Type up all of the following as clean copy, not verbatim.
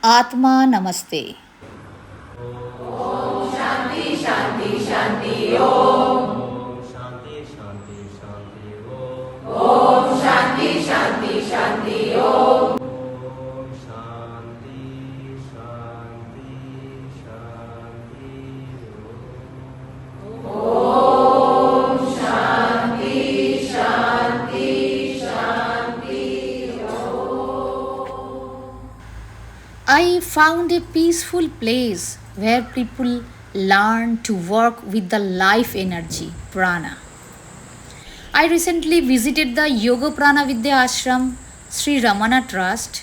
आत्मा नमस्ते. Shanti, Shanti, Shanti, Om. Shanti, Shanti, Shanti, Om. Om Shanti, Shanti, Shanti, Om. Om Shanti, Shanti, Shanti, Om. Om Shanti, Shanti, Shanti, Om. I found a peaceful place where people learn to work with the life energy, prana. I recently visited the Yoga Prana Vidya Ashram Sri Ramana Trust.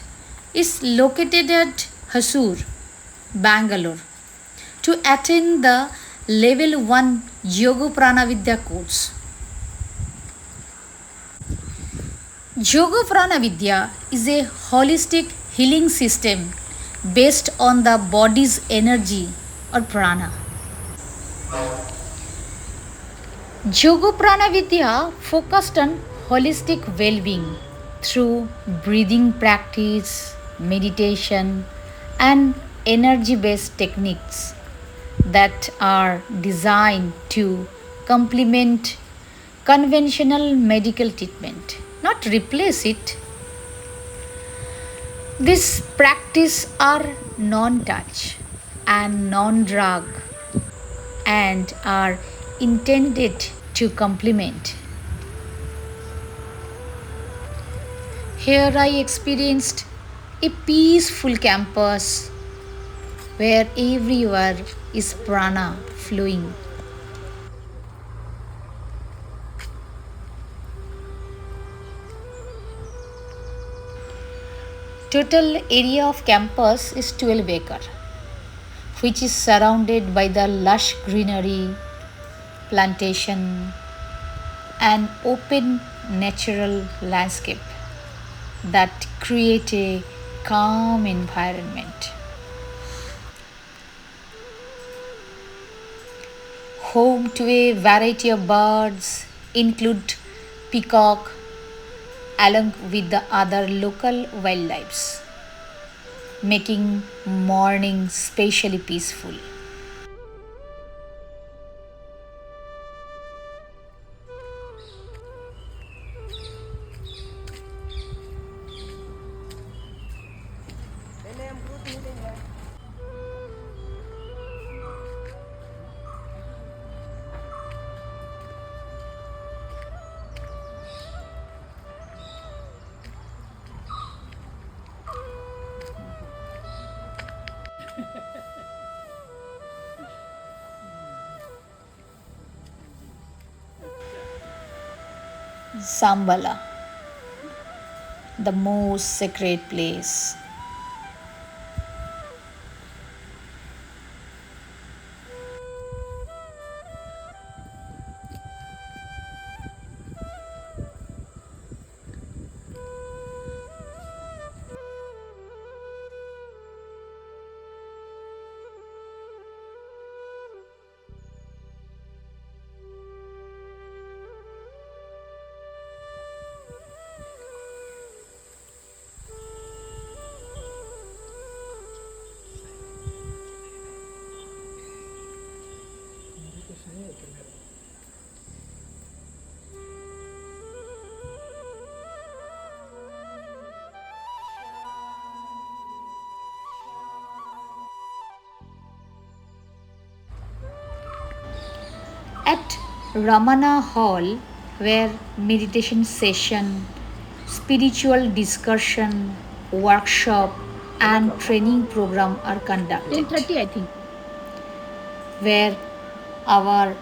Is located at Hosur, Bangalore, to attend the Level 1 Yoga Prana Vidya course. Yoga Prana Vidya is a holistic healing system based on the body's energy or prana. Yoga Prana Vidya focused on holistic well being through breathing practice, meditation, and energy based techniques that are designed to complement conventional medical treatment, not replace it. These practices are non touch and non drug and are intended to complement. Here I experienced a peaceful campus where everywhere is prana flowing. Total area of campus is 12 acre, which is surrounded by the lush greenery, plantation, and open natural landscape that create a calm environment. Home to a variety of birds include peacock along with the other local wildlife, making morning specially peaceful. Sambala, the most sacred place. At Ramana Hall, where meditation session, spiritual discussion, workshop, and training program are conducted. 10:30, I think. Where our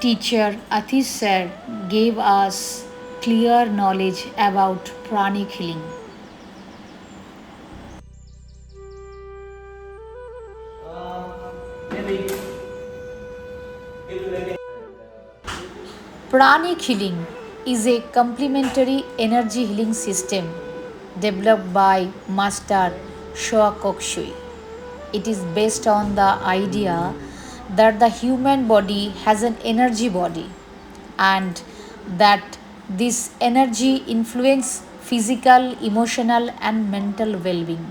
teacher Atish sir gave us clear knowledge about pranic healing. Maybe Pranic healing is a complementary energy healing system developed by Master Shoakok Shui. It is based on the idea that the human body has an energy body and that this energy influences physical, emotional and mental well-being.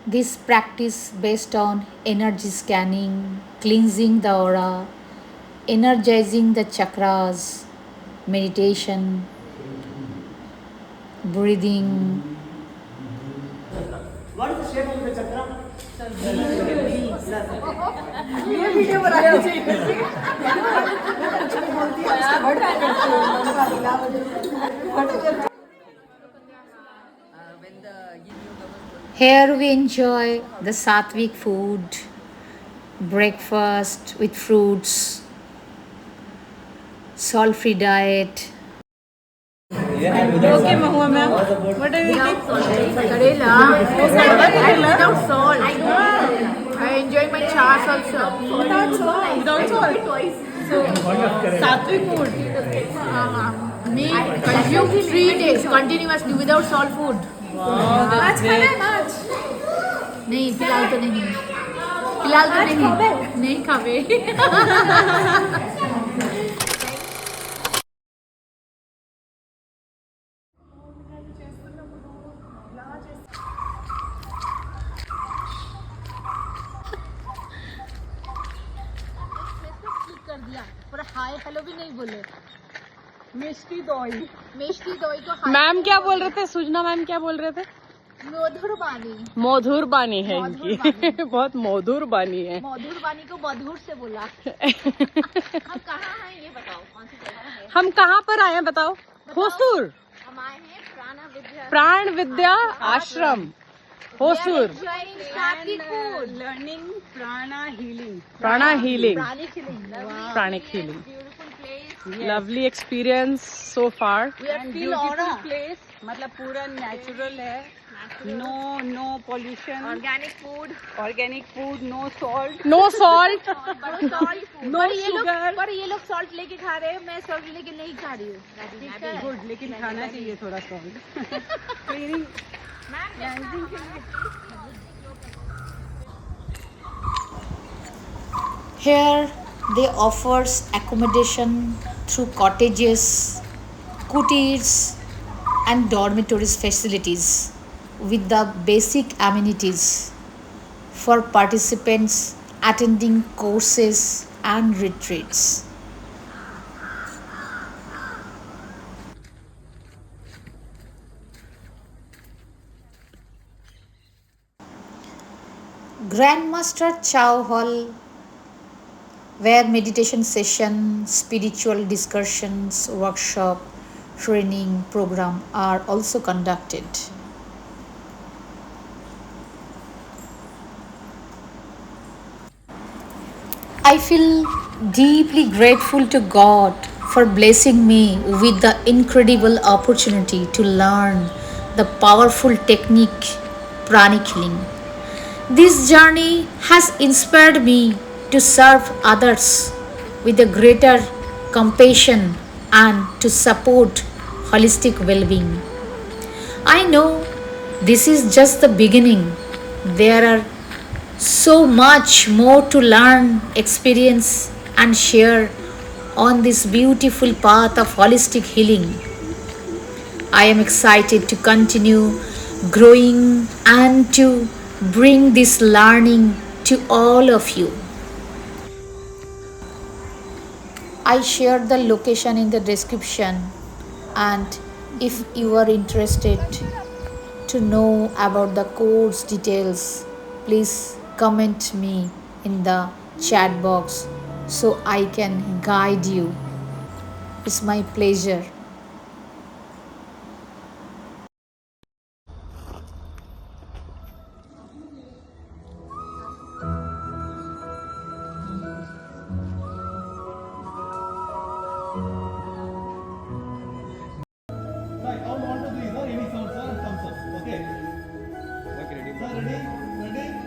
This practice based on energy scanning, cleansing the aura, energizing the chakras, meditation, breathing. What is the shape of the chakra? Here we enjoy the sattvic food, breakfast with fruits, salt free diet. Okay, Mahua ma'am. What are you eating? Karela. Without salt. I enjoy my chas also. Without salt. Without salt. So, sattvic food. Me consume 3 days continuously without salt food. Wow, that's great. नहीं फिलहाल तो नहीं नहीं खावे कर दिया पर hi hello भी नहीं बोले मिष्टी दोई मिष्टी दोई को हाय मैम क्या बोल रहे थे? सुजना मैम क्या बोल रहे थे? मधुर बानी मधुर बानी है मधुर इनकी बानी। बहुत मधुर बानी है। मधुर बानी को मधुर से बोला हम कहाँ हैं ये बताओ कौन सी जगह है हम कहाँ पर आए हैं बताओ? होसुर हम आए हैं Pran Vidya Ashram Hosur. Learning prana healing prana healing pranic healing. Lovely experience so far. Place मतलब पूरा नेचुरल है। No pollution. Organic food no salt no sugar. पर ये लोग सॉल्ट लेके खा रहे हैं मैं सॉल्ट लेके नहीं खा रही हूँ गुड लेकिन खाना चाहिए थोड़ा salt. Cleaning Here they offers accommodation through cottages, kuteers and dormitories facilities with the basic amenities for participants attending courses and retreats. Grandmaster Chow Hall, where meditation session, spiritual discussions, workshop, training program are also conducted. I feel deeply grateful to God for blessing me with the incredible opportunity to learn the powerful technique Pranic healing. This journey has inspired me to serve others with a greater compassion and to support holistic well being. I know this is just the beginning. There are so much more to learn, experience, and share on this beautiful path of holistic healing. I am excited to continue growing and to bring this learning to all of you. I shared the location in the description, and if you are interested to know about the course details, please comment me in the chat box so I can guide you. It's my pleasure.